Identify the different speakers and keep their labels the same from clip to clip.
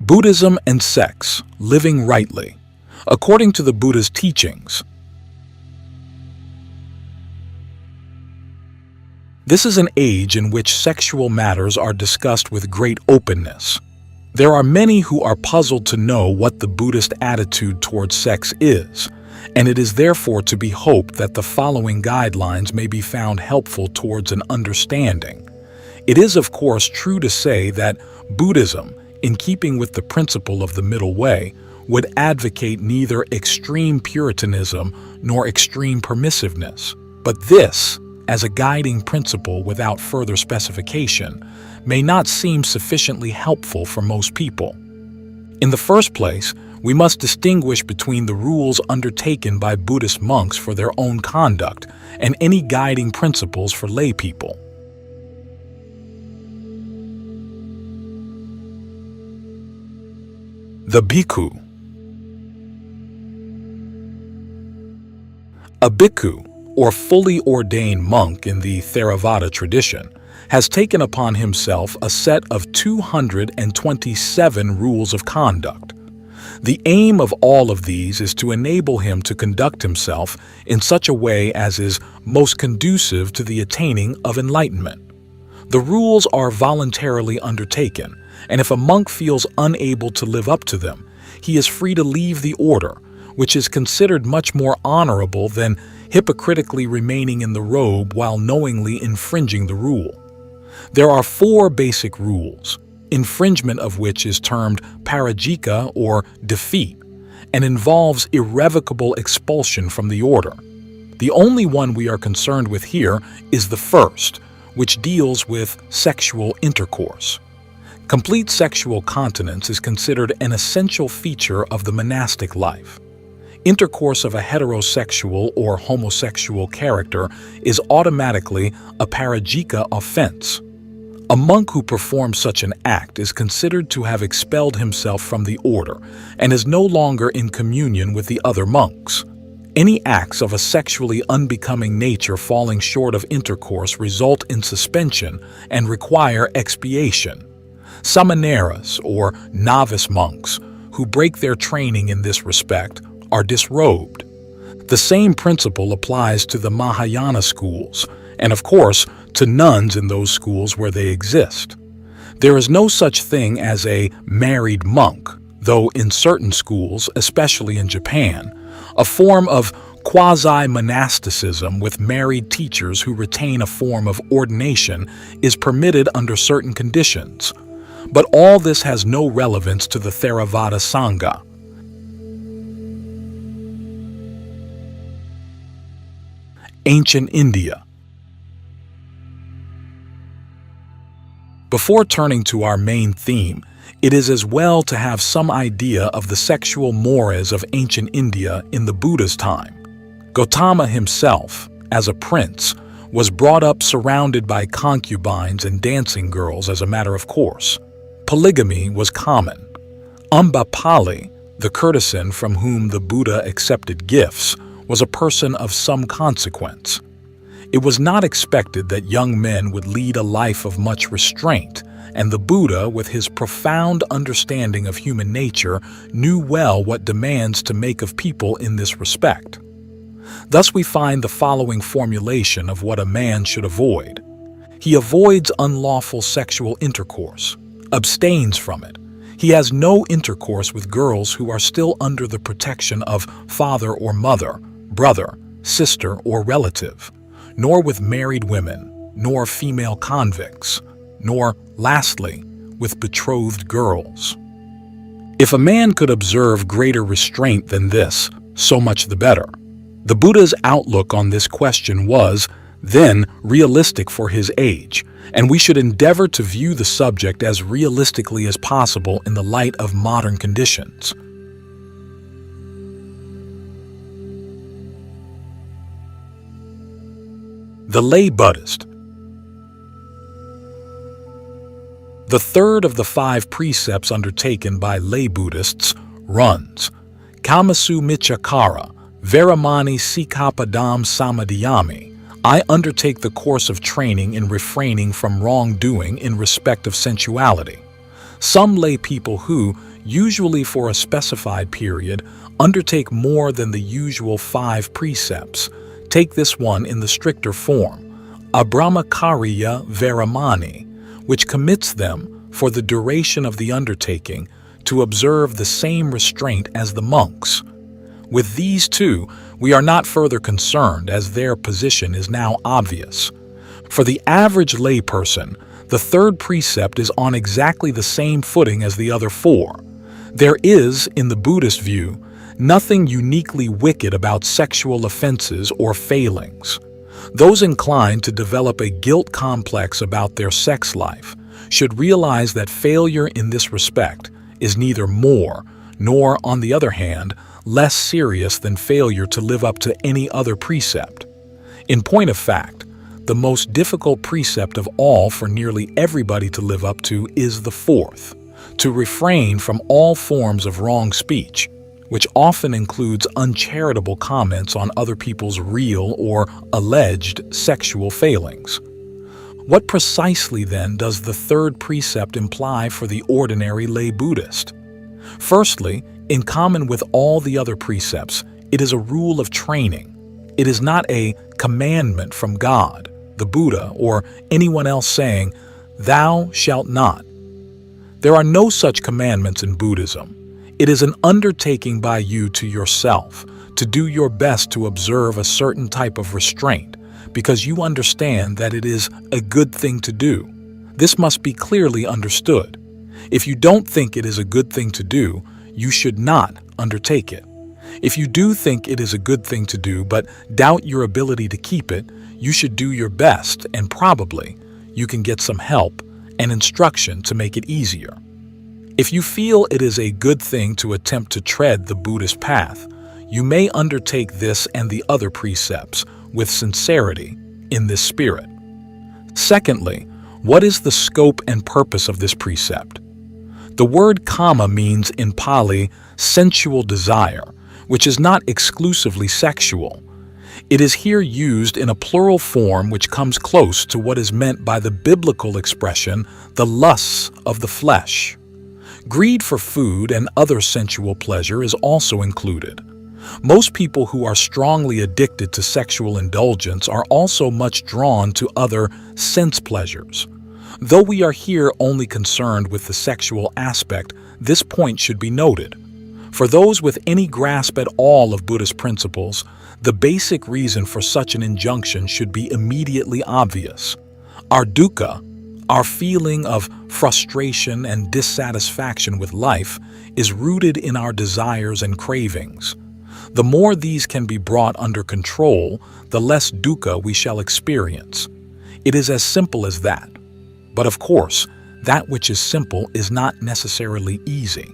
Speaker 1: Buddhism and sex, living rightly. According to the Buddha's teachings, this is an age in which sexual matters are discussed with great openness. There are many who are puzzled to know what the Buddhist attitude towards sex is, and it is therefore to be hoped that the following guidelines may be found helpful towards an understanding. It is, of course, true to say that Buddhism, in keeping with the principle of the middle way, would advocate neither extreme Puritanism nor extreme permissiveness, but this, as a guiding principle without further specification, may not seem sufficiently helpful for most people. In the first place, we must distinguish between the rules undertaken by Buddhist monks for their own conduct and any guiding principles for lay people. The bhikkhu. A bhikkhu, or fully ordained monk in the Theravāda tradition, has taken upon himself a set of 227 rules of conduct. The aim of all of these is to enable him to conduct himself in such a way as is most conducive to the attaining of enlightenment. The rules are voluntarily undertaken, and if a monk feels unable to live up to them, he is free to leave the order, which is considered much more honorable than hypocritically remaining in the robe while knowingly infringing the rule. There are 4 basic rules, infringement of which is termed parajika or defeat, and involves irrevocable expulsion from the order. The only one we are concerned with here is the first, which deals with sexual intercourse. Complete sexual continence is considered an essential feature of the monastic life. Intercourse of a heterosexual or homosexual character is automatically a parajika offense. A monk who performs such an act is considered to have expelled himself from the order and is no longer in communion with the other monks. Any acts of a sexually unbecoming nature falling short of intercourse result in suspension and require expiation. Samaneras, or novice monks, who break their training in this respect, are disrobed. The same principle applies to the Mahayana schools, and of course, to nuns in those schools where they exist. There is no such thing as a married monk, though in certain schools, especially in Japan, a form of quasi-monasticism with married teachers who retain a form of ordination is permitted under certain conditions. But all this has no relevance to the Theravāda Sangha. Ancient India. Before turning to our main theme, it is as well to have some idea of the sexual mores of ancient India in the Buddha's time. Gautama himself, as a prince, was brought up surrounded by concubines and dancing girls as a matter of course. Polygamy was common. Ambapali, the courtesan from whom the Buddha accepted gifts, was a person of some consequence. It was not expected that young men would lead a life of much restraint, and the Buddha, with his profound understanding of human nature, knew well what demands to make of people in this respect. Thus we find the following formulation of what a man should avoid. He avoids unlawful sexual intercourse, abstains from it. He has no intercourse with girls who are still under the protection of father or mother, brother, sister, or relative, nor with married women, nor female convicts, nor, lastly, with betrothed girls. If a man could observe greater restraint than this, so much the better. The Buddha's outlook on this question was, then, realistic for his age, and we should endeavor to view the subject as realistically as possible in the light of modern conditions. The lay Buddhist. The third of the 5 precepts undertaken by lay Buddhists runs, Kamasu Michakara, Veramani Sikapadam Samadhyami. I undertake the course of training in refraining from wrongdoing in respect of sensuality. Some lay people who, usually for a specified period, undertake more than the usual 5 precepts. Take this one in the stricter form, Abrahmacharya Veramani, which commits them, for the duration of the undertaking, to observe the same restraint as the monks. With these two, we are not further concerned, as their position is now obvious. For the average layperson, the 3rd precept is on exactly the same footing as the other 4. There is, in the Buddhist view, nothing uniquely wicked about sexual offenses or failings. Those inclined to develop a guilt complex about their sex life should realize that failure in this respect is neither more, nor, on the other hand, less serious than failure to live up to any other precept. In point of fact, the most difficult precept of all for nearly everybody to live up to is the 4th, to refrain from all forms of wrong speech, which often includes uncharitable comments on other people's real or alleged sexual failings. What precisely, then, does the 3rd precept imply for the ordinary lay Buddhist? Firstly, in common with all the other precepts, it is a rule of training. It is not a commandment from God, the Buddha, or anyone else saying, "Thou shalt not." There are no such commandments in Buddhism. It is an undertaking by you to yourself to do your best to observe a certain type of restraint, because you understand that it is a good thing to do. This must be clearly understood. If you don't think it is a good thing to do, you should not undertake it. If you do think it is a good thing to do but doubt your ability to keep it, you should do your best, and probably you can get some help and instruction to make it easier. If you feel it is a good thing to attempt to tread the Buddhist path, you may undertake this and the other precepts with sincerity in this spirit. Secondly, what is the scope and purpose of this precept? The word kama means in Pali sensual desire, which is not exclusively sexual. It is here used in a plural form which comes close to what is meant by the biblical expression, the lusts of the flesh. Greed for food and other sensual pleasure is also included. Most people who are strongly addicted to sexual indulgence are also much drawn to other sense pleasures. Though we are here only concerned with the sexual aspect, this point should be noted. For those with any grasp at all of Buddhist principles, the basic reason for such an injunction should be immediately obvious. Our dukkha, our feeling of frustration and dissatisfaction with life, is rooted in our desires and cravings. The more these can be brought under control, the less dukkha we shall experience. It is as simple as that. But of course, that which is simple is not necessarily easy.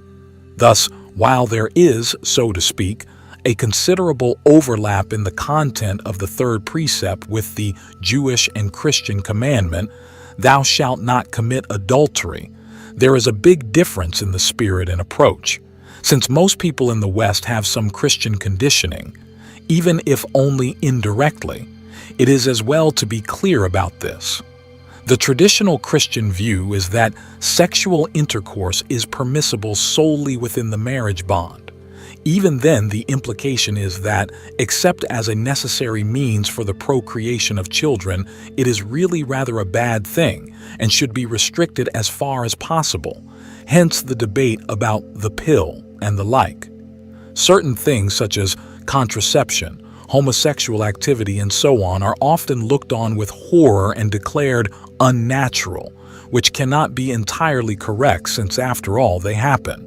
Speaker 1: Thus, while there is, so to speak, a considerable overlap in the content of the 3rd precept with the Jewish and Christian commandment, "Thou shalt not commit adultery," there is a big difference in the spirit and approach. Since most people in the West have some Christian conditioning, even if only indirectly, it is as well to be clear about this. The traditional Christian view is that sexual intercourse is permissible solely within the marriage bond. Even then, the implication is that, except as a necessary means for the procreation of children, it is really rather a bad thing and should be restricted as far as possible. Hence the debate about the pill and the like. Certain things such as contraception, homosexual activity, and so on are often looked on with horror and declared unnatural, which cannot be entirely correct since after all they happen.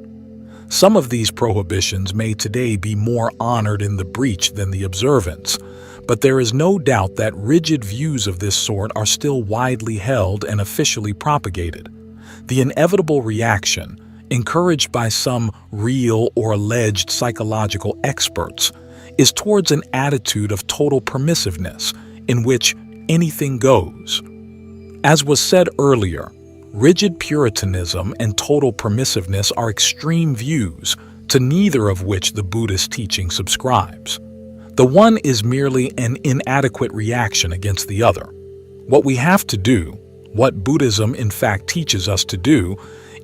Speaker 1: Some of these prohibitions may today be more honored in the breach than the observance, but there is no doubt that rigid views of this sort are still widely held and officially propagated. The inevitable reaction, encouraged by some real or alleged psychological experts, is towards an attitude of total permissiveness in which anything goes. As was said earlier, rigid Puritanism and total permissiveness are extreme views, to neither of which the Buddhist teaching subscribes. The one is merely an inadequate reaction against the other. What we have to do, what Buddhism in fact teaches us to do,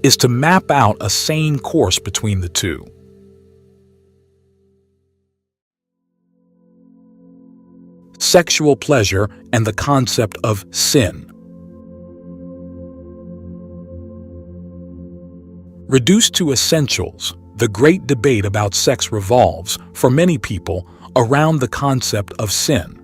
Speaker 1: is to map out a sane course between the two. Sexual pleasure and the concept of sin. Reduced to essentials, the great debate about sex revolves, for many people, around the concept of sin.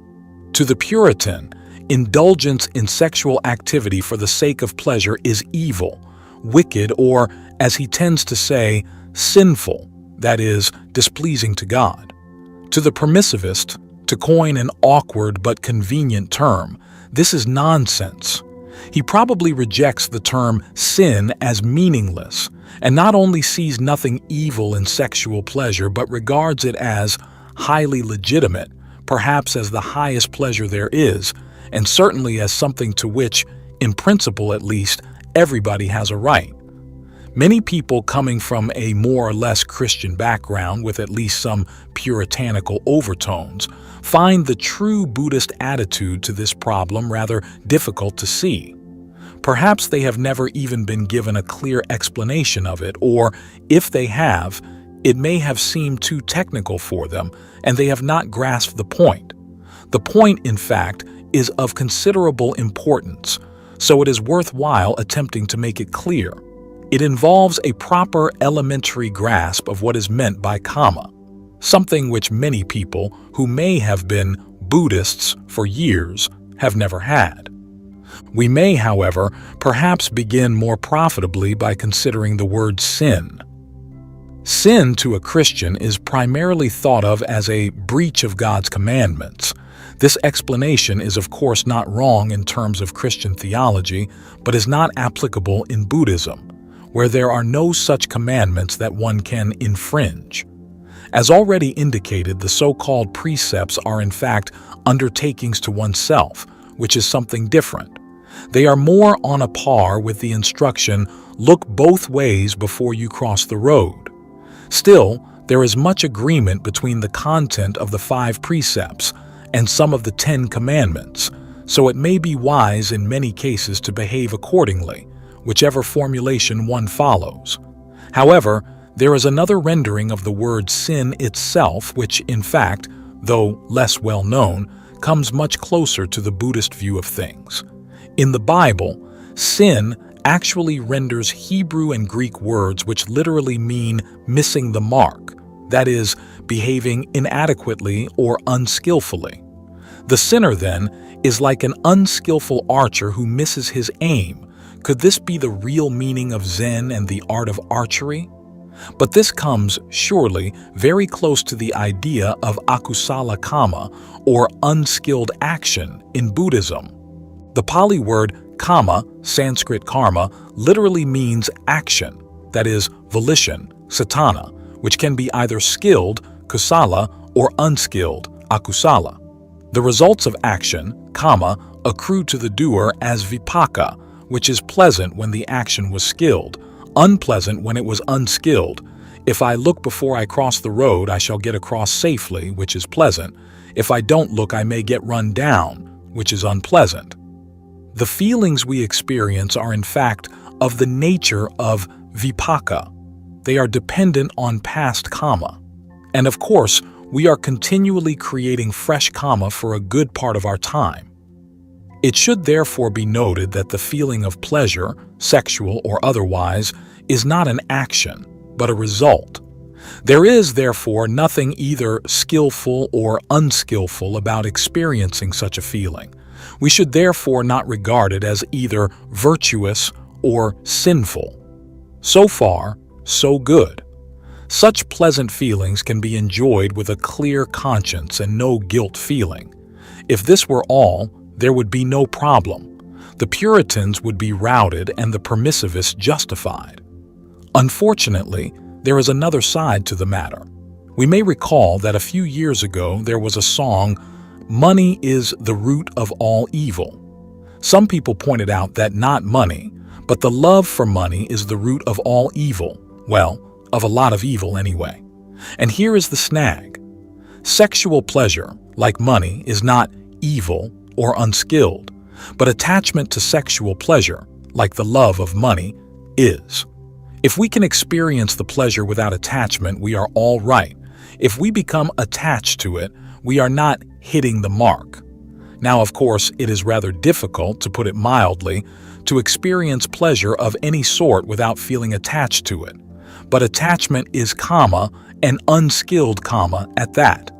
Speaker 1: To the Puritan, indulgence in sexual activity for the sake of pleasure is evil, wicked, or, as he tends to say, sinful, that is, displeasing to God. To the permissivist, to coin an awkward but convenient term, this is nonsense. He probably rejects the term sin as meaningless, and not only sees nothing evil in sexual pleasure but regards it as highly legitimate, perhaps as the highest pleasure there is, and certainly as something to which, in principle at least, everybody has a right. Many people coming from a more or less Christian background with at least some puritanical overtones find the true Buddhist attitude to this problem rather difficult to see. Perhaps they have never even been given a clear explanation of it, or if they have, it may have seemed too technical for them and they have not grasped the point. The point, in fact, is of considerable importance, so it is worthwhile attempting to make it clear. It involves a proper elementary grasp of what is meant by kama, something which many people who may have been Buddhists for years have never had. We may, however, perhaps begin more profitably by considering the word sin. Sin to a Christian is primarily thought of as a breach of God's commandments. This explanation is of course not wrong in terms of Christian theology, but is not applicable in Buddhism, where there are no such commandments that one can infringe. As already indicated, the so-called precepts are in fact undertakings to oneself, which is something different. They are more on a par with the instruction, "Look both ways before you cross the road." Still, there is much agreement between the content of the 5 precepts and some of the 10 commandments, so it may be wise in many cases to behave accordingly, whichever formulation one follows. However, there is another rendering of the word sin itself which, in fact, though less well known, comes much closer to the Buddhist view of things. In the Bible, sin actually renders Hebrew and Greek words which literally mean missing the mark, that is, behaving inadequately or unskillfully. The sinner, then, is like an unskillful archer who misses his aim. Could this be the real meaning of Zen and the art of archery? But this comes, surely, very close to the idea of akusala kama, or unskilled action, in Buddhism. The Pali word kama, Sanskrit karma, literally means action, that is, volition, satana, which can be either skilled, kusala, or unskilled, akusala. The results of action, kama, accrue to the doer as vipaka, which is pleasant when the action was skilled, unpleasant when it was unskilled. If I look before I cross the road, I shall get across safely, which is pleasant. If I don't look, I may get run down, which is unpleasant. The feelings we experience are in fact of the nature of vipaka. They are dependent on past kama. And of course, we are continually creating fresh kama for a good part of our time. It should therefore be noted that the feeling of pleasure, sexual or otherwise, is not an action, but a result. There is, therefore, nothing either skillful or unskillful about experiencing such a feeling. We should therefore not regard it as either virtuous or sinful. So far, so good. Such pleasant feelings can be enjoyed with a clear conscience and no guilt feeling. If this were all, there would be no problem. The Puritans would be routed and the permissivists justified. Unfortunately, there is another side to the matter. We may recall that a few years ago there was a song, "Money is the root of all evil." Some people pointed out that not money, but the love for money is the root of all evil. Well, of a lot of evil anyway. And here is the snag. Sexual pleasure, like money, is not evil or unskilled, but attachment to sexual pleasure, like the love of money, is. If we can experience the pleasure without attachment, we are all right. If we become attached to it, we are not hitting the mark. Now, of course, it is rather difficult, to put it mildly, to experience pleasure of any sort without feeling attached to it. But attachment is an unskilled at that.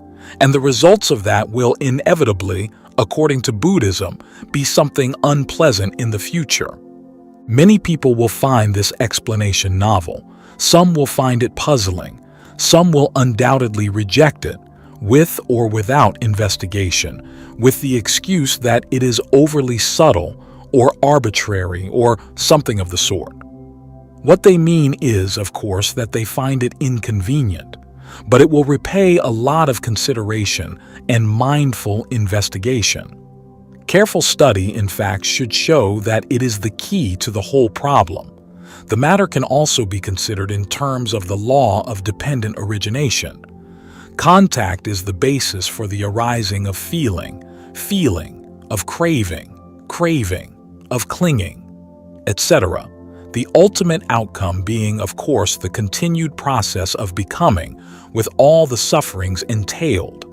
Speaker 1: And the results of that will inevitably, according to Buddhism, be something unpleasant in the future. Many people will find this explanation novel. Some will find it puzzling. Some will undoubtedly reject it, with or without investigation, with the excuse that it is overly subtle or arbitrary or something of the sort. What they mean is, of course, that they find it inconvenient, but it will repay a lot of consideration and mindful investigation. Careful study, in fact, should show that it is the key to the whole problem. The matter can also be considered in terms of the law of dependent origination. Contact is the basis for the arising of feeling, of craving, of clinging, etc. The ultimate outcome being, of course, the continued process of becoming, with all the sufferings entailed.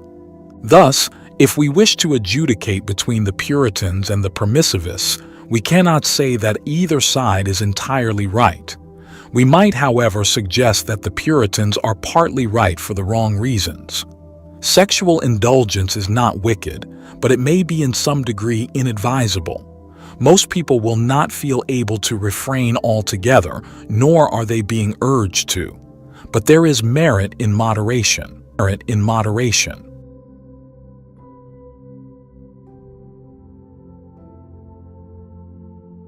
Speaker 1: Thus, if we wish to adjudicate between the Puritans and the permissivists, we cannot say that either side is entirely right. We might, however, suggest that the Puritans are partly right for the wrong reasons. Sexual indulgence is not wicked, but it may be in some degree inadvisable. Most people will not feel able to refrain altogether, nor are they being urged to. But there is merit in moderation.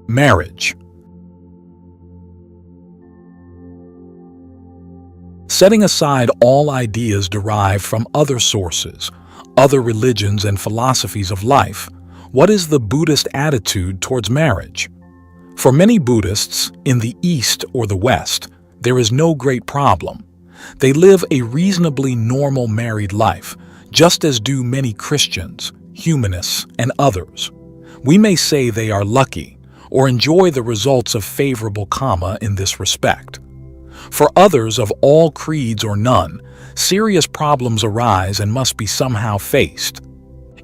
Speaker 1: Marriage. Setting aside all ideas derived from other sources, other religions and philosophies of life, what is the Buddhist attitude towards marriage? For many Buddhists, in the East or the West, there is no great problem. They live a reasonably normal married life, just as do many Christians, humanists, and others. We may say they are lucky, or enjoy the results of favorable karma in this respect. For others of all creeds or none, serious problems arise and must be somehow faced.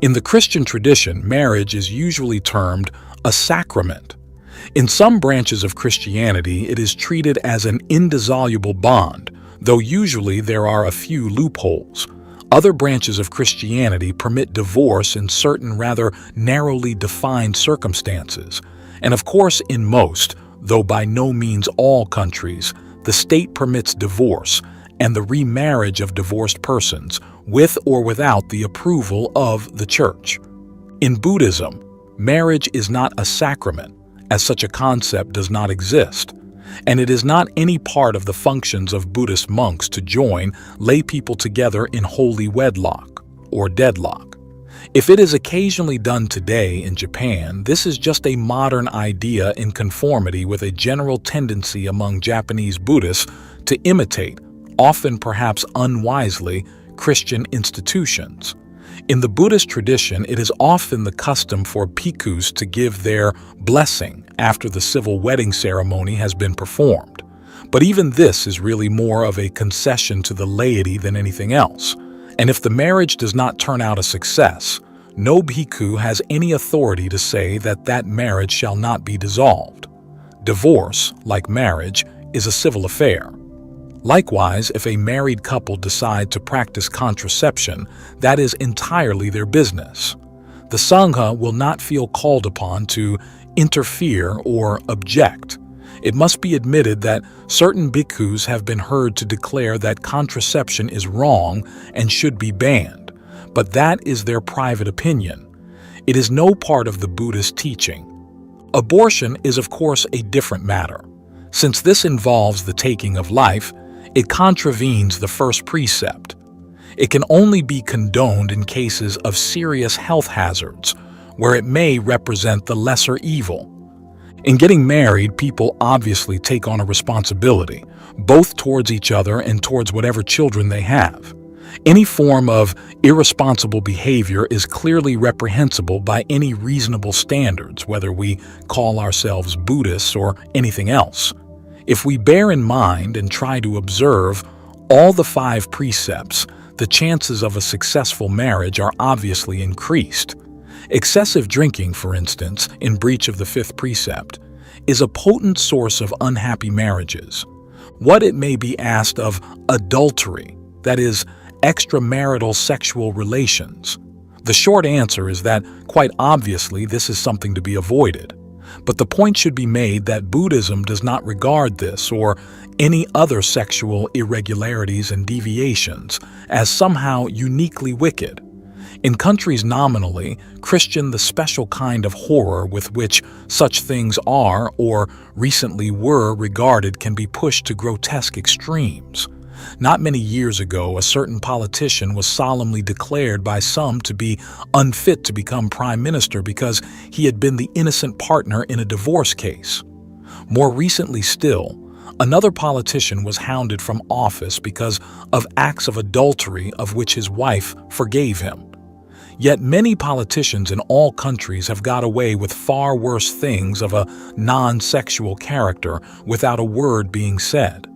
Speaker 1: In the Christian tradition, marriage is usually termed a sacrament. In some branches of Christianity, it is treated as an indissoluble bond, though usually there are a few loopholes. Other branches of Christianity permit divorce in certain rather narrowly defined circumstances. And of course, in most, though by no means all countries, the state permits divorce and the remarriage of divorced persons, with or without the approval of the church. In Buddhism, marriage is not a sacrament, as such a concept does not exist, and it is not any part of the functions of Buddhist monks to join lay people together in holy wedlock or deadlock. If it is occasionally done today in Japan, this is just a modern idea in conformity with a general tendency among Japanese Buddhists to imitate, often perhaps unwisely, Christian institutions. In the Buddhist tradition, it is often the custom for bhikkhus to give their blessing after the civil wedding ceremony has been performed. But even this is really more of a concession to the laity than anything else. And if the marriage does not turn out a success, no bhikkhu has any authority to say that that marriage shall not be dissolved. Divorce, like marriage, is a civil affair. Likewise, if a married couple decide to practice contraception, that is entirely their business. The Sangha will not feel called upon to interfere or object. It must be admitted that certain bhikkhus have been heard to declare that contraception is wrong and should be banned, but that is their private opinion. It is no part of the Buddhist teaching. Abortion is, of course, a different matter. Since this involves the taking of life, it contravenes the first precept. It can only be condoned in cases of serious health hazards, where it may represent the lesser evil. In getting married, people obviously take on a responsibility, both towards each other and towards whatever children they have. Any form of irresponsible behavior is clearly reprehensible by any reasonable standards, whether we call ourselves Buddhists or anything else. If we bear in mind and try to observe all the 5 precepts, the chances of a successful marriage are obviously increased. Excessive drinking, for instance, in breach of the 5th precept, is a potent source of unhappy marriages. What, it may be asked, of adultery, that is, extramarital sexual relations? The short answer is that, quite obviously, this is something to be avoided. But the point should be made that Buddhism does not regard this or any other sexual irregularities and deviations as somehow uniquely wicked. In countries nominally Christian, the special kind of horror with which such things are or recently were regarded can be pushed to grotesque extremes. Not many years ago, a certain politician was solemnly declared by some to be unfit to become prime minister because he had been the innocent partner in a divorce case. More recently still, another politician was hounded from office because of acts of adultery of which his wife forgave him. Yet many politicians in all countries have got away with far worse things of a non-sexual character without a word being said.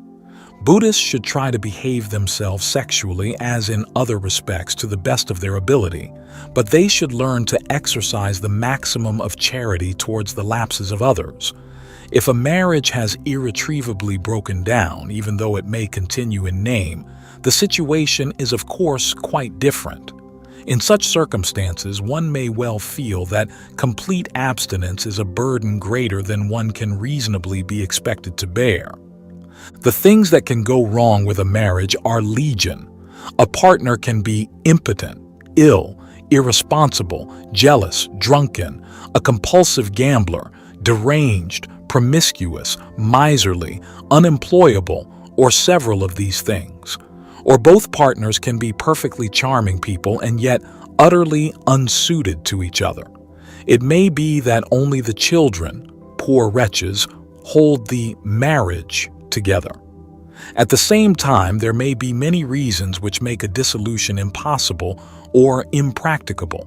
Speaker 1: Buddhists should try to behave themselves sexually as in other respects to the best of their ability, but they should learn to exercise the maximum of charity towards the lapses of others. If a marriage has irretrievably broken down, even though it may continue in name, the situation is of course quite different. In such circumstances, one may well feel that complete abstinence is a burden greater than one can reasonably be expected to bear. The things that can go wrong with a marriage are legion. A partner can be impotent, ill, irresponsible, jealous, drunken, a compulsive gambler, deranged, promiscuous, miserly, unemployable, or several of these things. Or both partners can be perfectly charming people and yet utterly unsuited to each other. It may be that only the children, poor wretches, hold the marriage together. At the same time, there may be many reasons which make a dissolution impossible or impracticable.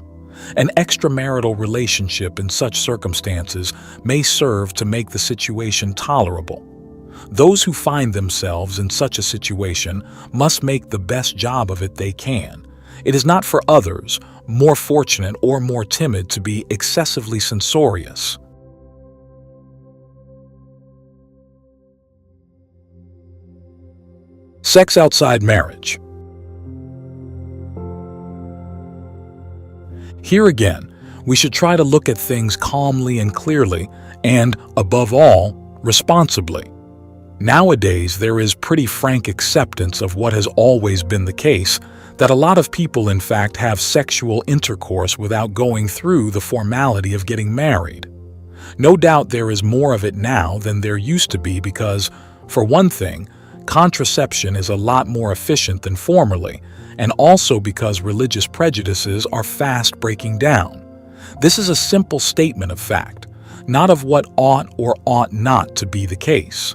Speaker 1: An extramarital relationship in such circumstances may serve to make the situation tolerable. Those who find themselves in such a situation must make the best job of it they can. It is not for others, more fortunate or more timid, to be excessively censorious. Sex outside marriage. Here again, we should try to look at things calmly and clearly and, above all, responsibly. Nowadays, there is pretty frank acceptance of what has always been the case, that a lot of people in fact have sexual intercourse without going through the formality of getting married. No doubt there is more of it now than there used to be because, for one thing, contraception is a lot more efficient than formerly, and also because religious prejudices are fast breaking down. This is a simple statement of fact, not of what ought or ought not to be the case.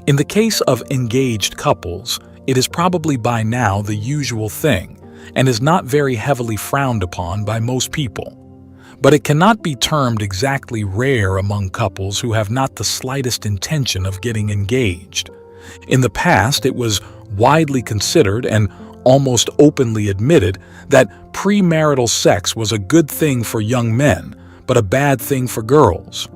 Speaker 1: In the case of engaged couples, it is probably by now the usual thing, and is not very heavily frowned upon by most people. But it cannot be termed exactly rare among couples who have not the slightest intention of getting engaged. In the past, it was widely considered and almost openly admitted that premarital sex was a good thing for young men, but a bad thing for girls.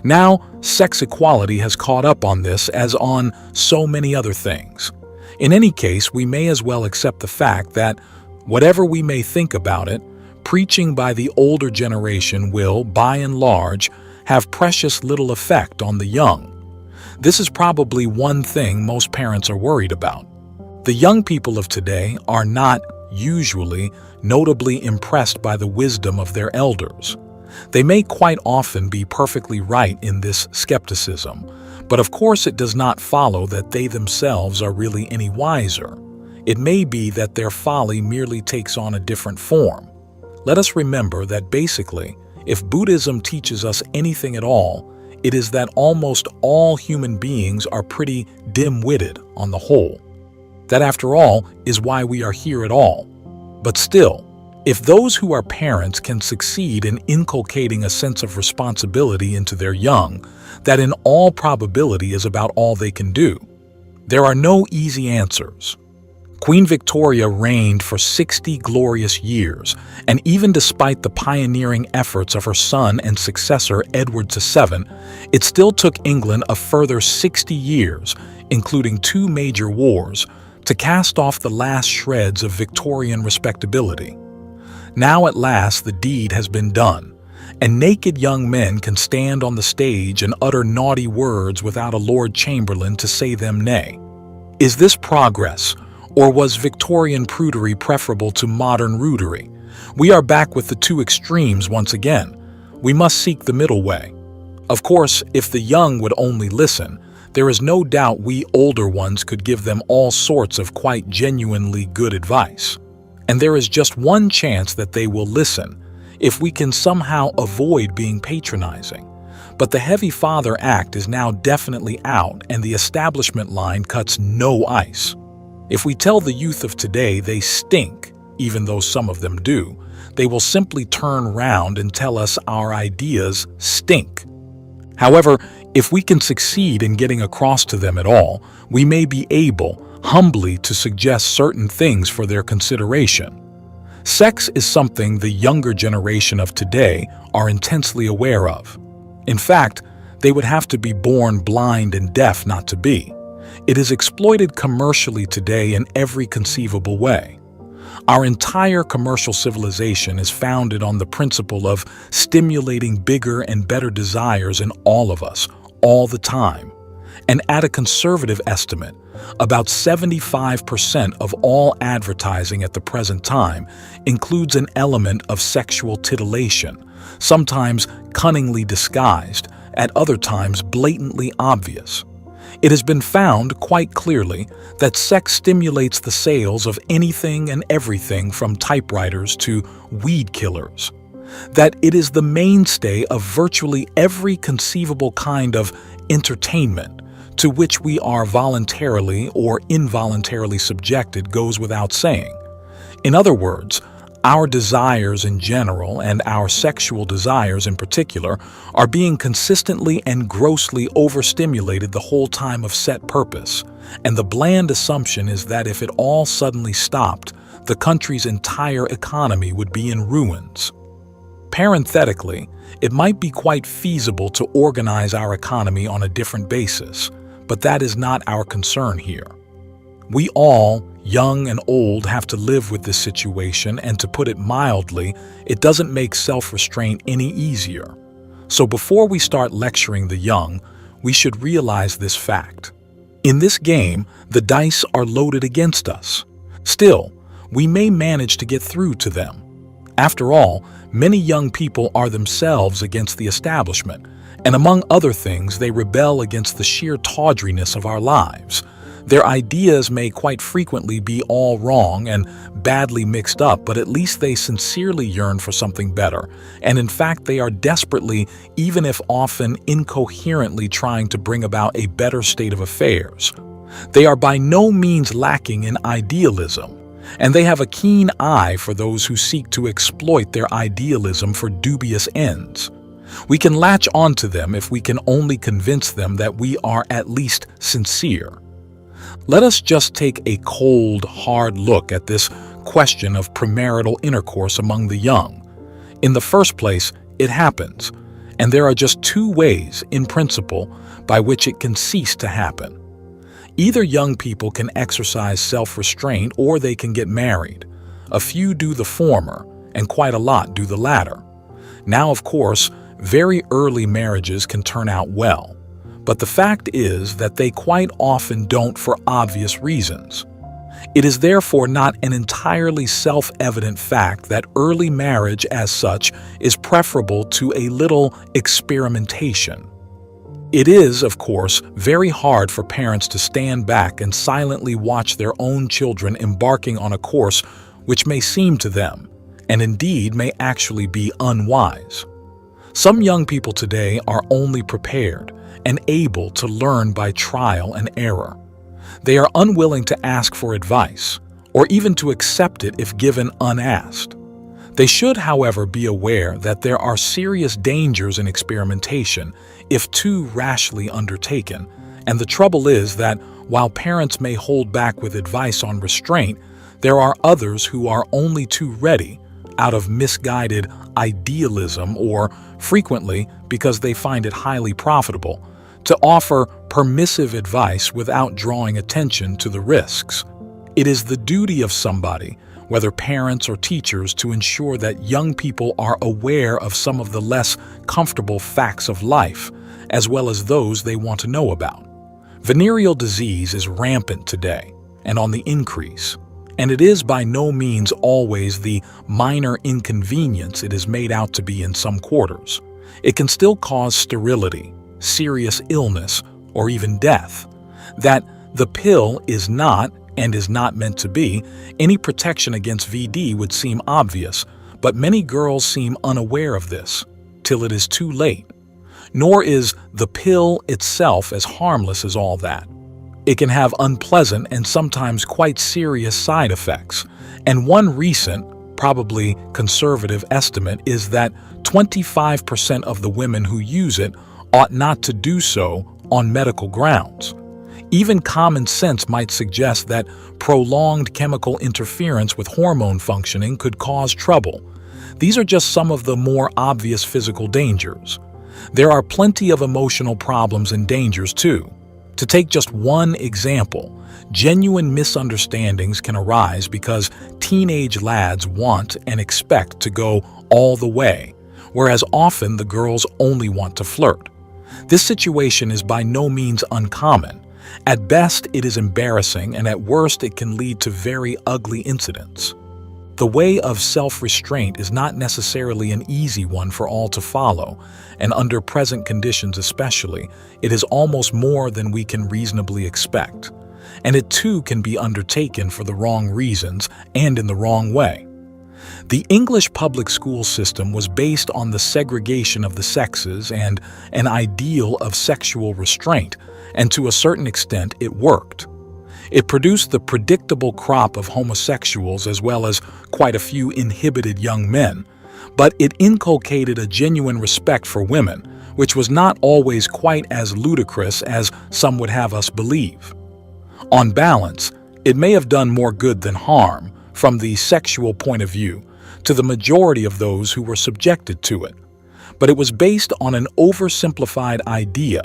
Speaker 1: Now, sex equality has caught up on this as on so many other things. In any case, we may as well accept the fact that, whatever we may think about it, preaching by the older generation will, by and large, have precious little effect on the young. This is probably one thing most parents are worried about. The young people of today are not, usually, notably impressed by the wisdom of their elders. They may quite often be perfectly right in this skepticism, but of course it does not follow that they themselves are really any wiser. It may be that their folly merely takes on a different form. Let us remember that basically, if Buddhism teaches us anything at all, it is that almost all human beings are pretty dim-witted on the whole. That, after all, is why we are here at all. But still, If those who are parents can succeed in inculcating a sense of responsibility into their young, that in all probability is about all they can do. There are no easy answers. Queen Victoria reigned for 60 glorious years, and even despite the pioneering efforts of her son and successor Edward VII, it still took England a further 60 years, including 2 major wars, to cast off the last shreds of Victorian respectability. Now at last the deed has been done, and naked young men can stand on the stage and utter naughty words without a Lord Chamberlain to say them nay. Is this progress? Or was Victorian prudery preferable to modern rudery? We are back with the 2 extremes once again. We must seek the middle way. Of course, if the young would only listen, there is no doubt we older ones could give them all sorts of quite genuinely good advice. And there is just one chance that they will listen, if we can somehow avoid being patronizing. But the heavy father act is now definitely out, and the establishment line cuts no ice. If we tell the youth of today they stink, even though some of them do, they will simply turn round and tell us our ideas stink. However, if we can succeed in getting across to them at all, we may be able, humbly, to suggest certain things for their consideration. Sex is something the younger generation of today are intensely aware of. In fact, they would have to be born blind and deaf not to be. It is exploited commercially today in every conceivable way. Our entire commercial civilization is founded on the principle of stimulating bigger and better desires in all of us, all the time. And at a conservative estimate, about 75% of all advertising at the present time includes an element of sexual titillation, sometimes cunningly disguised, at other times blatantly obvious. It has been found quite clearly that sex stimulates the sales of anything and everything from typewriters to weed killers, that it is the mainstay of virtually every conceivable kind of entertainment to which we are voluntarily or involuntarily subjected goes without saying. In other words, our desires in general, and our sexual desires in particular, are being consistently and grossly overstimulated the whole time of set purpose, and the bland assumption is that if it all suddenly stopped, the country's entire economy would be in ruins. Parenthetically, it might be quite feasible to organize our economy on a different basis, but that is not our concern here. We all, young and old, have to live with this situation, and to put it mildly, it doesn't make self-restraint any easier. So before we start lecturing the young, we should realize this fact. In this game, the dice are loaded against us. Still, we may manage to get through to them. After all, many young people are themselves against the establishment, and among other things, they rebel against the sheer tawdriness of our lives. Their ideas may quite frequently be all wrong and badly mixed up, but at least they sincerely yearn for something better, and in fact they are desperately, even if often incoherently, trying to bring about a better state of affairs. They are by no means lacking in idealism, and they have a keen eye for those who seek to exploit their idealism for dubious ends. We can latch onto them if we can only convince them that we are at least sincere. Let us just take a cold, hard look at this question of premarital intercourse among the young. In the first place, it happens, and there are just 2 ways, in principle, by which it can cease to happen. Either young people can exercise self-restraint or they can get married. A few do the former, and quite a lot do the latter. Now, of course, very early marriages can turn out well, but the fact is that they quite often don't for obvious reasons. It is therefore not an entirely self-evident fact that early marriage as such is preferable to a little experimentation. It is, of course, very hard for parents to stand back and silently watch their own children embarking on a course which may seem to them, and indeed may actually be unwise. Some young people today are only prepared and able to learn by trial and error. They are unwilling to ask for advice, or even to accept it if given unasked. They should, however, be aware that there are serious dangers in experimentation if too rashly undertaken, and the trouble is that while parents may hold back with advice on restraint, there are others who are only too ready, out of misguided idealism or frequently because they find it highly profitable, to offer permissive advice without drawing attention to the risks. It is the duty of somebody, whether parents or teachers, to ensure that young people are aware of some of the less comfortable facts of life, as well as those they want to know about. Venereal disease is rampant today and on the increase, and it is by no means always the minor inconvenience it is made out to be in some quarters. It can still cause sterility, serious illness, or even death. That the pill is not, and is not meant to be, any protection against VD would seem obvious, but many girls seem unaware of this, till it is too late. Nor is the pill itself as harmless as all that. It can have unpleasant and sometimes quite serious side effects, and one recent, probably conservative estimate is that 25% of the women who use it ought not to do so on medical grounds. Even common sense might suggest that prolonged chemical interference with hormone functioning could cause trouble. These are just some of the more obvious physical dangers. There are plenty of emotional problems and dangers too. To take just one example, genuine misunderstandings can arise because teenage lads want and expect to go all the way, whereas often the girls only want to flirt. This situation is by no means uncommon. At best, it is embarrassing, and at worst, it can lead to very ugly incidents. The way of self-restraint is not necessarily an easy one for all to follow, and under present conditions especially, it is almost more than we can reasonably expect. And it too can be undertaken for the wrong reasons and in the wrong way. The English public school system was based on the segregation of the sexes and an ideal of sexual restraint, and to a certain extent it worked. It produced the predictable crop of homosexuals as well as quite a few inhibited young men, but it inculcated a genuine respect for women, which was not always quite as ludicrous as some would have us believe. On balance, it may have done more good than harm, from the sexual point of view, to the majority of those who were subjected to it, but it was based on an oversimplified idea.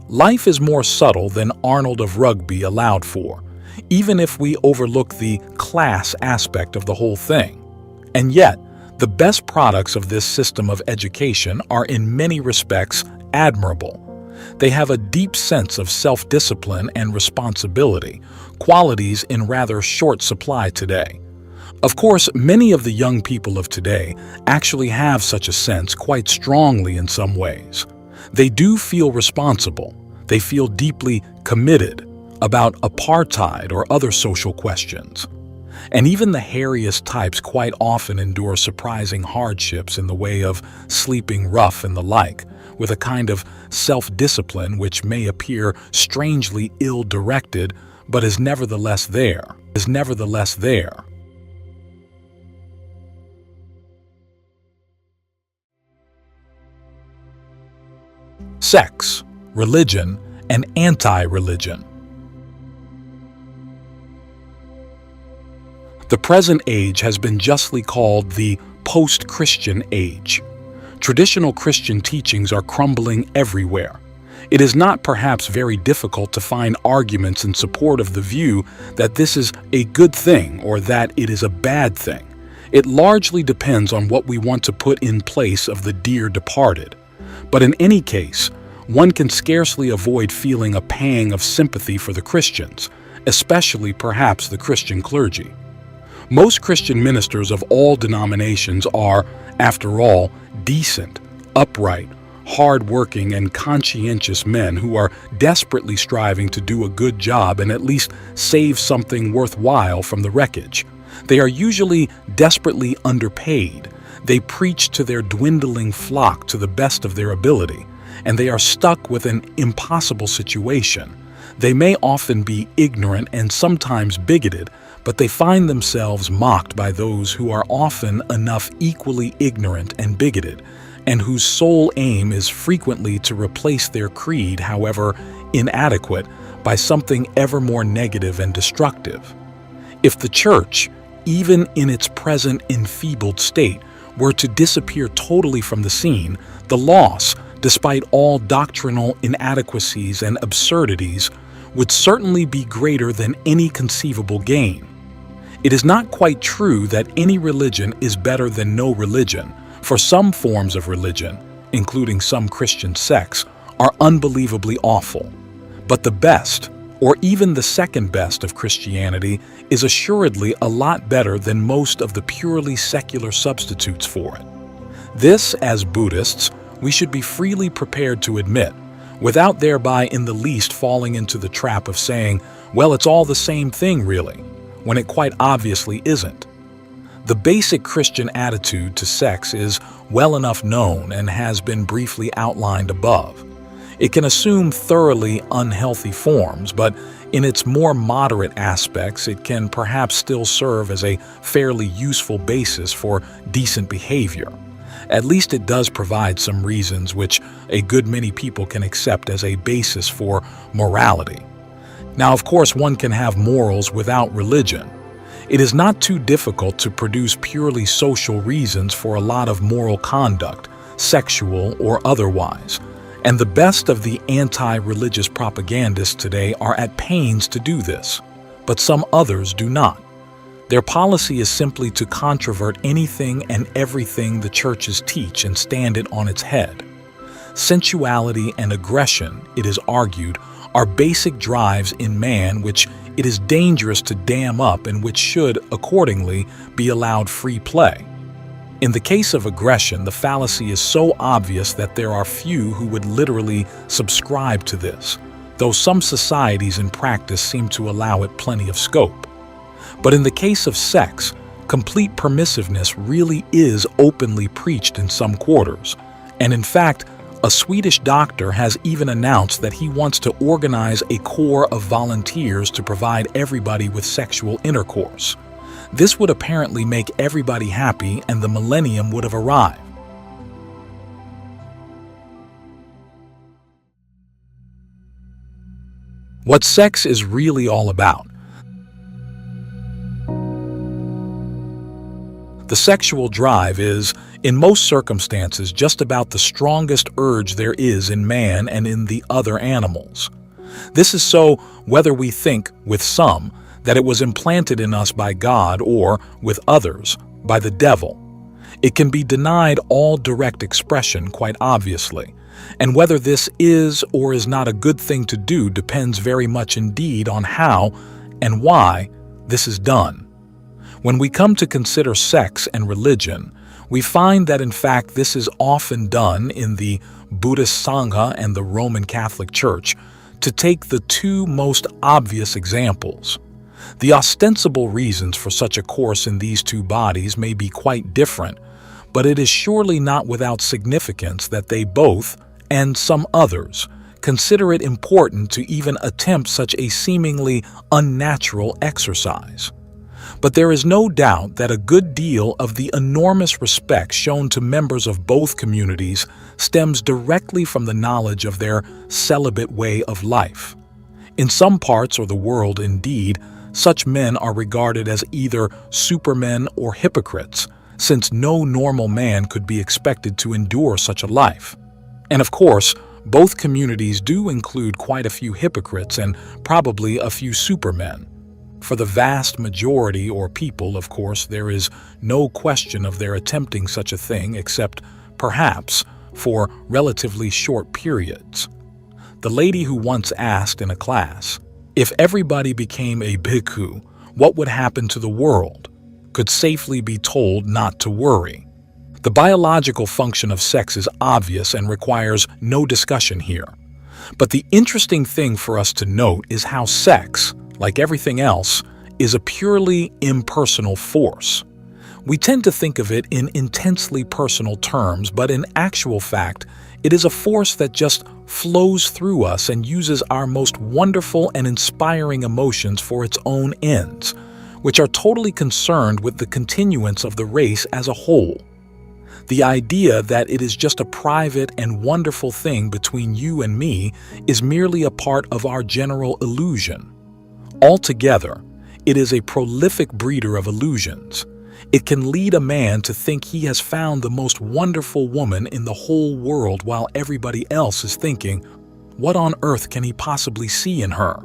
Speaker 1: Life is more subtle than Arnold of Rugby allowed for, even if we overlook the class aspect of the whole thing. And yet, the best products of this system of education are in many respects admirable. They have a deep sense of self-discipline and responsibility, qualities in rather short supply today. Of course, many of the young people of today actually have such a sense quite strongly in some ways. They do feel responsible. They feel deeply committed about apartheid or other social questions. And even the hairiest types quite often endure surprising hardships in the way of sleeping rough and the like, with a kind of self-discipline which may appear strangely ill-directed, but is nevertheless there. Sex, religion, and anti-religion. The present age has been justly called the post-Christian age. Traditional Christian teachings are crumbling everywhere. It is not perhaps very difficult to find arguments in support of the view that this is a good thing or that it is a bad thing. It largely depends on what we want to put in place of the dear departed. But in any case, one can scarcely avoid feeling a pang of sympathy for the Christians, especially perhaps the Christian clergy. Most Christian ministers of all denominations are, after all, decent, upright, hard-working, and conscientious men who are desperately striving to do a good job and at least save something worthwhile from the wreckage. They are usually desperately underpaid. They preach to their dwindling flock to the best of their ability, and they are stuck with an impossible situation. They may often be ignorant and sometimes bigoted, but they find themselves mocked by those who are often enough equally ignorant and bigoted, and whose sole aim is frequently to replace their creed, however inadequate, by something ever more negative and destructive. If the Church, even in its present enfeebled state, were to disappear totally from the scene, the loss, despite all doctrinal inadequacies and absurdities, would certainly be greater than any conceivable gain. It is not quite true that any religion is better than no religion, for some forms of religion, including some Christian sects, are unbelievably awful. But the best, or even the second best of Christianity, is assuredly a lot better than most of the purely secular substitutes for it. This, as Buddhists, we should be freely prepared to admit, without thereby in the least falling into the trap of saying, well, it's all the same thing really, when it quite obviously isn't. The basic Christian attitude to sex is well enough known and has been briefly outlined above. It can assume thoroughly unhealthy forms, but in its more moderate aspects, it can perhaps still serve as a fairly useful basis for decent behavior. At least it does provide some reasons which a good many people can accept as a basis for morality. Now, of course, one can have morals without religion. It is not too difficult to produce purely social reasons for a lot of moral conduct, sexual or otherwise. And the best of the anti-religious propagandists today are at pains to do this, but some others do not. Their policy is simply to controvert anything and everything the churches teach and stand it on its head. Sensuality and aggression, it is argued, are basic drives in man which it is dangerous to dam up and which should, accordingly, be allowed free play. In the case of aggression, the fallacy is so obvious that there are few who would literally subscribe to this, though some societies in practice seem to allow it plenty of scope. But in the case of sex, complete permissiveness really is openly preached in some quarters, and in fact, a Swedish doctor has even announced that he wants to organize a corps of volunteers to provide everybody with sexual intercourse. This would apparently make everybody happy and the millennium would have arrived. What sex is really all about. The sexual drive is, in most circumstances, just about the strongest urge there is in man and in the other animals. This is so whether we think, with some, that it was implanted in us by God or, with others, by the devil. It can be denied all direct expression, quite obviously, and whether this is or is not a good thing to do depends very much indeed on how and why this is done. When we come to consider sex and religion, we find that in fact this is often done in the Buddhist Sangha and the Roman Catholic Church, to take the two most obvious examples. The ostensible reasons for such a course in these two bodies may be quite different, but it is surely not without significance that they both, and some others, consider it important to even attempt such a seemingly unnatural exercise. But there is no doubt that a good deal of the enormous respect shown to members of both communities stems directly from the knowledge of their celibate way of life. In some parts of the world, indeed, such men are regarded as either supermen or hypocrites, since no normal man could be expected to endure such a life. And of course, both communities do include quite a few hypocrites and probably a few supermen. For the vast majority or people, of course, there is no question of their attempting such a thing except, perhaps, for relatively short periods. The lady who once asked in a class, if everybody became a bhikkhu, what would happen to the world, could safely be told not to worry. The biological function of sex is obvious and requires no discussion here. But the interesting thing for us to note is how sex, like everything else, is a purely impersonal force. We tend to think of it in intensely personal terms, but in actual fact, it is a force that just flows through us and uses our most wonderful and inspiring emotions for its own ends, which are totally concerned with the continuance of the race as a whole. The idea that it is just a private and wonderful thing between you and me is merely a part of our general illusion. Altogether, it is a prolific breeder of illusions. It can lead a man to think he has found the most wonderful woman in the whole world while everybody else is thinking, what on earth can he possibly see in her?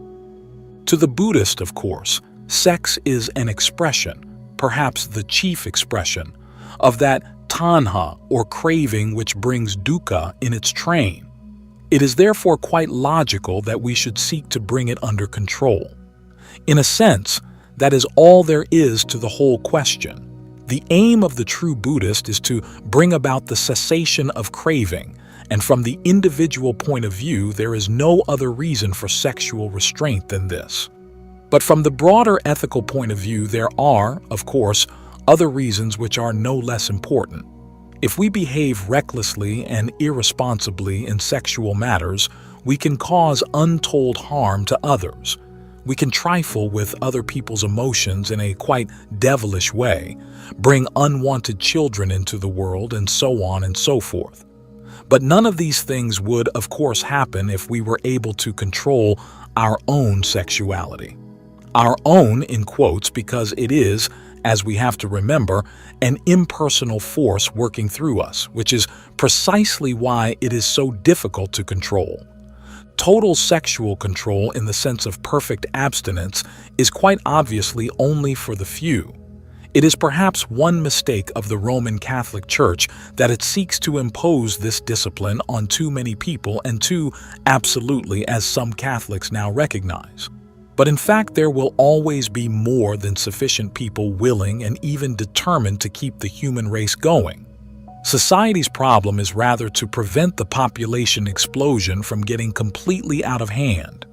Speaker 1: To the Buddhist, of course, sex is an expression, perhaps the chief expression, of that tanha or craving which brings dukkha in its train. It is therefore quite logical that we should seek to bring it under control. In a sense, that is all there is to the whole question. The aim of the true Buddhist is to bring about the cessation of craving, and from the individual point of view, there is no other reason for sexual restraint than this. But from the broader ethical point of view, there are, of course, other reasons which are no less important. If we behave recklessly and irresponsibly in sexual matters, we can cause untold harm to others. We can trifle with other people's emotions in a quite devilish way, bring unwanted children into the world, and so on and so forth. But none of these things would, of course, happen if we were able to control our own sexuality. Our own, in quotes, because it is, as we have to remember, an impersonal force working through us, which is precisely why it is so difficult to control. Total sexual control in the sense of perfect abstinence is quite obviously only for the few. It is perhaps one mistake of the Roman Catholic Church that it seeks to impose this discipline on too many people and too absolutely, as some Catholics now recognize. But in fact, there will always be more than sufficient people willing and even determined to keep the human race going. Society's problem is rather to prevent the population explosion from getting completely out of hand.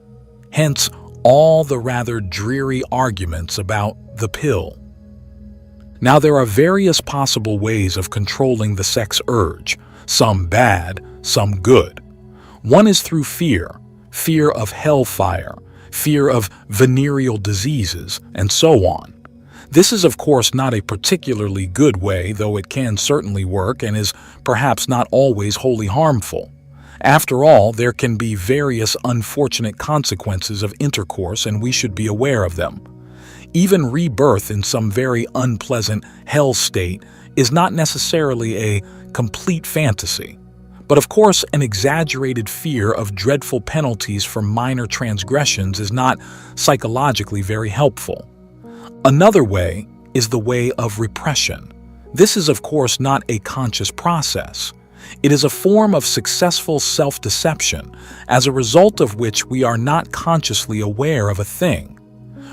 Speaker 1: Hence, all the rather dreary arguments about the pill. Now, there are various possible ways of controlling the sex urge, some bad, some good. One is through fear of hellfire, fear of venereal diseases, and so on. This is, of course, not a particularly good way, though it can certainly work and is perhaps not always wholly harmful. After all, there can be various unfortunate consequences of intercourse, and we should be aware of them. Even rebirth in some very unpleasant hell state is not necessarily a complete fantasy. But of course, an exaggerated fear of dreadful penalties for minor transgressions is not psychologically very helpful. Another way is the way of repression. This is, of course, not a conscious process. It is a form of successful self-deception, as a result of which we are not consciously aware of a thing.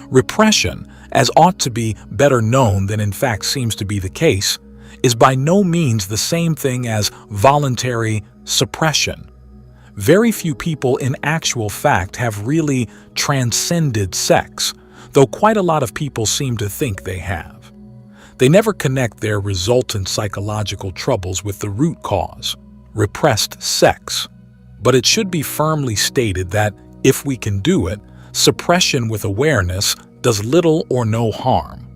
Speaker 1: Repression, as ought to be better known than in fact seems to be the case, is by no means the same thing as voluntary suppression. Very few people in actual fact have really transcended sex, though quite a lot of people seem to think they have. They never connect their resultant psychological troubles with the root cause, repressed sex. But it should be firmly stated that, if we can do it, suppression with awareness does little or no harm.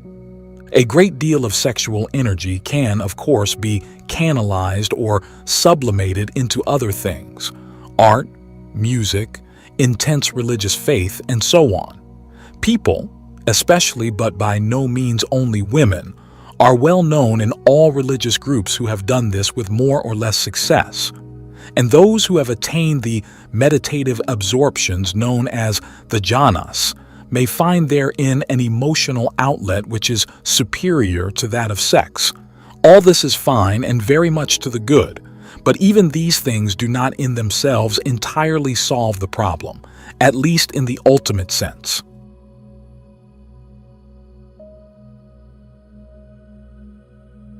Speaker 1: A great deal of sexual energy can, of course, be canalized or sublimated into other things: art, music, intense religious faith, and so on. People, especially but by no means only women, are well known in all religious groups who have done this with more or less success. And those who have attained the meditative absorptions known as the jhanas may find therein an emotional outlet which is superior to that of sex. All this is fine and very much to the good, but even these things do not in themselves entirely solve the problem, at least in the ultimate sense.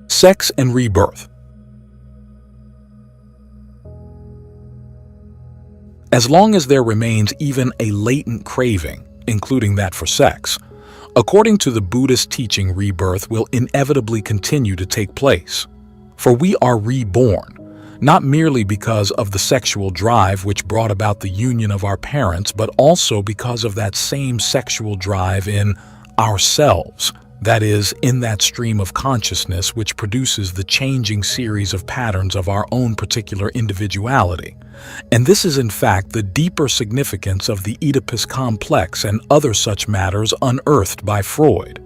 Speaker 1: Sex and rebirth. As long as there remains even a latent craving, including that for sex, According to the Buddhist teaching, rebirth will inevitably continue to take place. For we are reborn, not merely because of the sexual drive which brought about the union of our parents, but also because of that same sexual drive in ourselves, that is, in that stream of consciousness which produces the changing series of patterns of our own particular individuality. And this is in fact the deeper significance of the Oedipus complex and other such matters unearthed by Freud.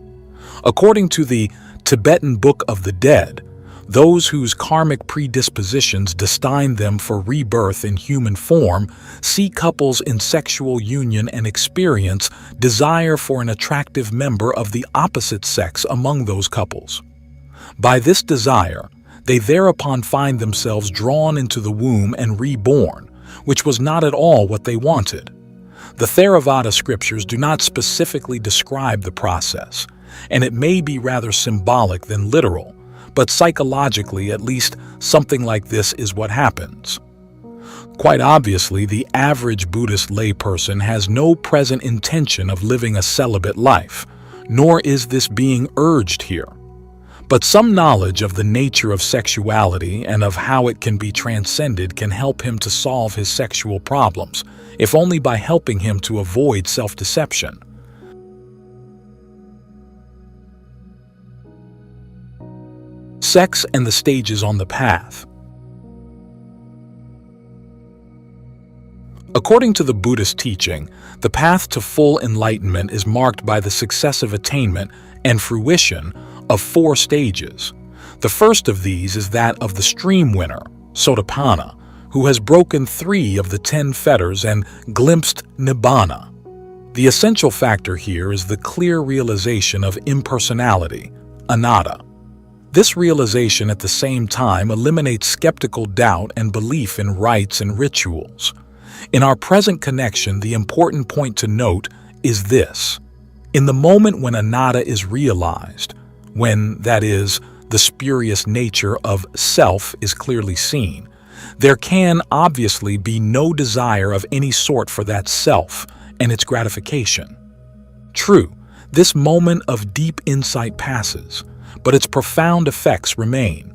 Speaker 1: According to the Tibetan Book of the Dead, those whose karmic predispositions destine them for rebirth in human form see couples in sexual union and experience desire for an attractive member of the opposite sex among those couples. By this desire, they thereupon find themselves drawn into the womb and reborn, which was not at all what they wanted. The Theravāda scriptures do not specifically describe the process, and it may be rather symbolic than literal, but psychologically, at least, something like this is what happens. Quite obviously, the average Buddhist layperson has no present intention of living a celibate life, nor is this being urged here. But some knowledge of the nature of sexuality and of how it can be transcended can help him to solve his sexual problems, if only by helping him to avoid self-deception. Sex and the stages on the path. According to the Buddhist teaching, the path to full enlightenment is marked by the successive attainment and fruition of 4 stages. The first of these is that of the stream winner, Sotapanna, who has broken 3 of the 10 fetters and glimpsed nibbana. The essential factor here is the clear realization of impersonality, anatta. This realization at the same time eliminates skeptical doubt and belief in rites and rituals. In our present connection, the important point to note is this. In the moment when anatta is realized, when, that is, the spurious nature of self is clearly seen, there can obviously be no desire of any sort for that self and its gratification. True, this moment of deep insight passes, but its profound effects remain.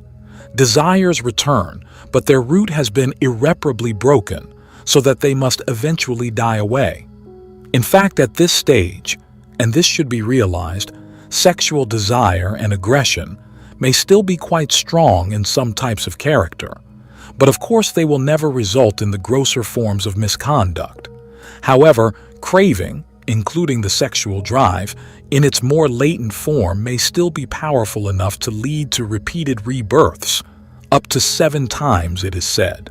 Speaker 1: Desires return, but their root has been irreparably broken, so that they must eventually die away. In fact, at this stage, and this should be realized, sexual desire and aggression may still be quite strong in some types of character, but of course they will never result in the grosser forms of misconduct. However, craving, including the sexual drive, in its more latent form may still be powerful enough to lead to repeated rebirths, up to 7 times it is said.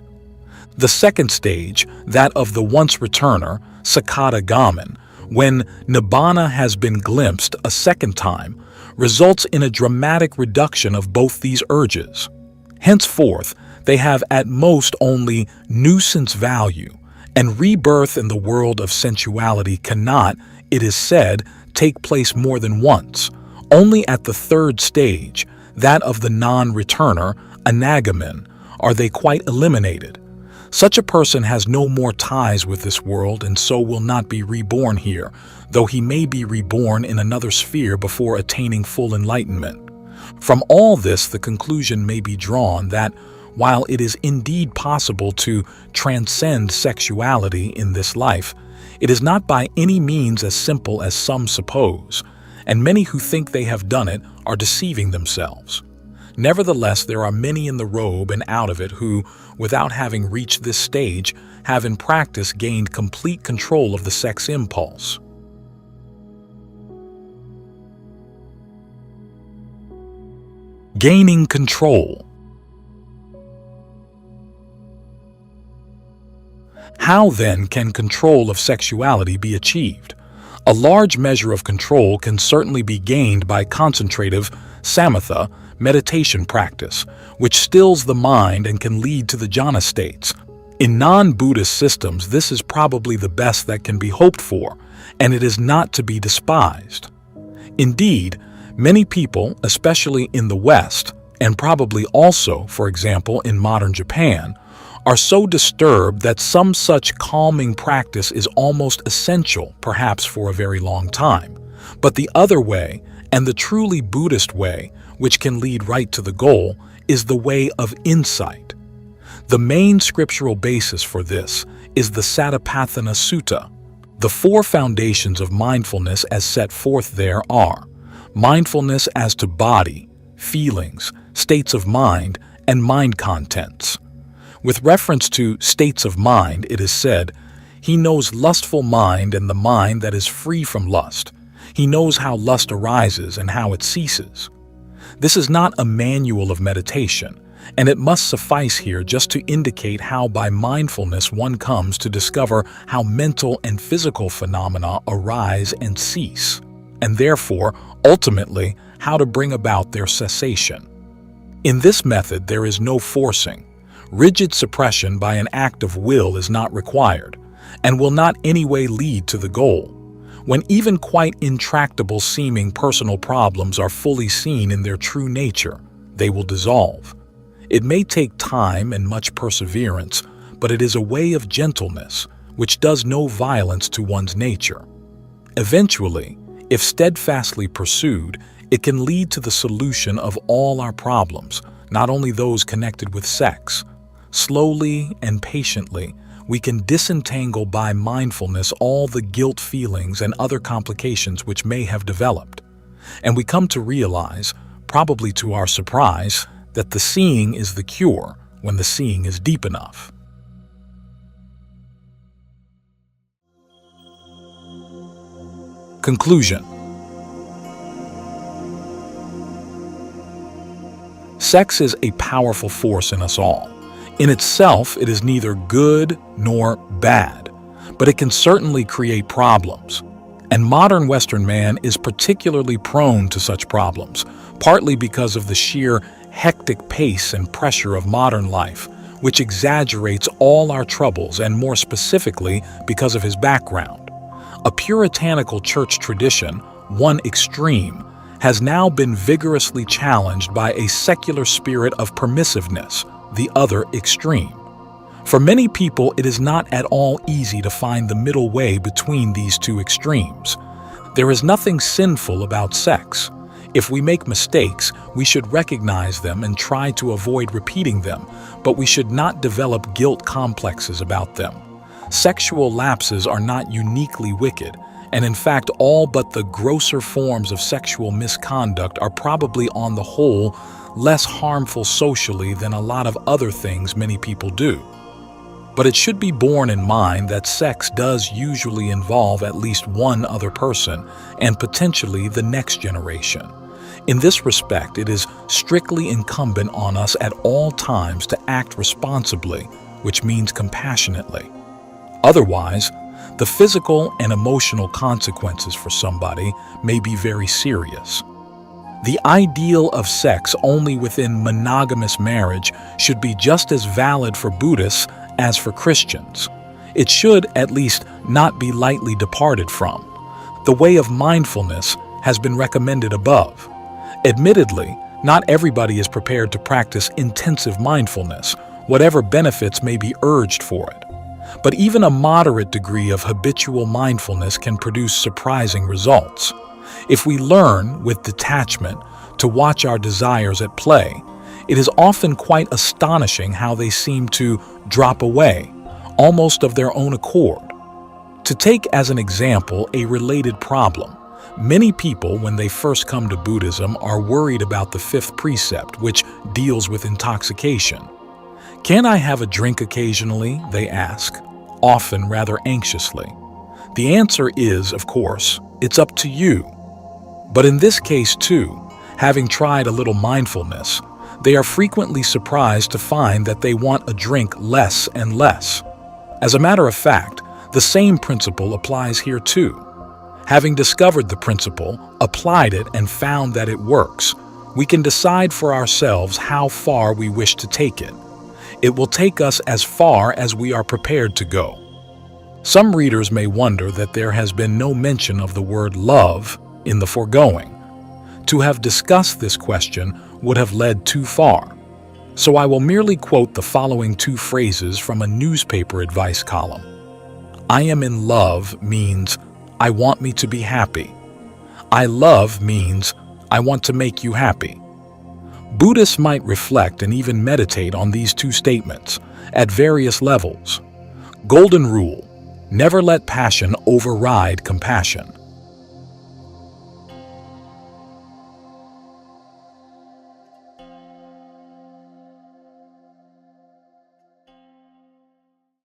Speaker 1: The second stage, that of the once returner, Sakata Gamin, when nibbana has been glimpsed a second time, results in a dramatic reduction of both these urges. Henceforth, they have at most only nuisance value, and rebirth in the world of sensuality cannot, it is said, take place more than once. Only at the third stage, that of the non-returner, anagamin, are they quite eliminated. Such a person has no more ties with this world and so will not be reborn here, though he may be reborn in another sphere before attaining full enlightenment. From all this, the conclusion may be drawn that, while it is indeed possible to transcend sexuality in this life, it is not by any means as simple as some suppose, and many who think they have done it are deceiving themselves. Nevertheless, there are many in the robe and out of it who, without having reached this stage, have in practice gained complete control of the sex impulse. Gaining control. How then can control of sexuality be achieved? A large measure of control can certainly be gained by concentrative samatha meditation practice, which stills the mind and can lead to the jhana states. In non-Buddhist systems, this is probably the best that can be hoped for, and it is not to be despised. Indeed, many people, especially in the West, and probably also, for example, in modern Japan, are so disturbed that some such calming practice is almost essential, perhaps for a very long time. But the other way, and the truly Buddhist way, which can lead right to the goal, is the way of insight. The main scriptural basis for this is the Satipatthana Sutta. The four foundations of mindfulness as set forth there are mindfulness as to body, feelings, states of mind, and mind contents. With reference to states of mind, it is said, "He knows lustful mind and the mind that is free from lust. He knows how lust arises and how it ceases." This is not a manual of meditation, and it must suffice here just to indicate how by mindfulness one comes to discover how mental and physical phenomena arise and cease, and therefore, ultimately, how to bring about their cessation. In this method, there is no forcing. Rigid suppression by an act of will is not required, and will not anyway lead to the goal. When even quite intractable seeming personal problems are fully seen in their true nature, they will dissolve. It may take time and much perseverance, but it is a way of gentleness, which does no violence to one's nature. Eventually, if steadfastly pursued, it can lead to the solution of all our problems, not only those connected with sex. Slowly and patiently, we can disentangle by mindfulness all the guilt feelings and other complications which may have developed. And we come to realize, probably to our surprise, that the seeing is the cure when the seeing is deep enough. Conclusion. Sex is a powerful force in us all. In itself, it is neither good nor bad, but it can certainly create problems. And modern Western man is particularly prone to such problems, partly because of the sheer hectic pace and pressure of modern life, which exaggerates all our troubles, and more specifically because of his background. A puritanical church tradition, one extreme, has now been vigorously challenged by a secular spirit of permissiveness, the other extreme. For many people, it is not at all easy to find the middle way between these two extremes. There is nothing sinful about sex. If we make mistakes, we should recognize them and try to avoid repeating them, but we should not develop guilt complexes about them. Sexual lapses are not uniquely wicked, and in fact, all but the grosser forms of sexual misconduct are probably on the whole less harmful socially than a lot of other things many people do. But it should be borne in mind that sex does usually involve at least one other person, and potentially the next generation. In this respect, it is strictly incumbent on us at all times to act responsibly, which means compassionately. Otherwise, the physical and emotional consequences for somebody may be very serious. The ideal of sex only within monogamous marriage should be just as valid for Buddhists as for Christians. It should, at least, not be lightly departed from. The way of mindfulness has been recommended above. Admittedly, not everybody is prepared to practice intensive mindfulness, whatever benefits may be urged for it. But even a moderate degree of habitual mindfulness can produce surprising results. If we learn, with detachment, to watch our desires at play, it is often quite astonishing how they seem to drop away, almost of their own accord. To take as an example a related problem, many people, when they first come to Buddhism, are worried about the fifth precept, which deals with intoxication. "Can I have a drink occasionally?" they ask, often rather anxiously. The answer is, of course, it's up to you. But in this case too, having tried a little mindfulness, they are frequently surprised to find that they want a drink less and less. As a matter of fact, the same principle applies here too. Having discovered the principle, applied it, and found that it works, we can decide for ourselves how far we wish to take it. It will take us as far as we are prepared to go. Some readers may wonder that there has been no mention of the word love in the foregoing. To have discussed this question would have led too far. So I will merely quote the following two phrases from a newspaper advice column. "I am in love" means, I want me to be happy. I love means I want to make you happy. Buddhists might reflect and even meditate on these two statements at various levels. Golden rule: never let passion override compassion.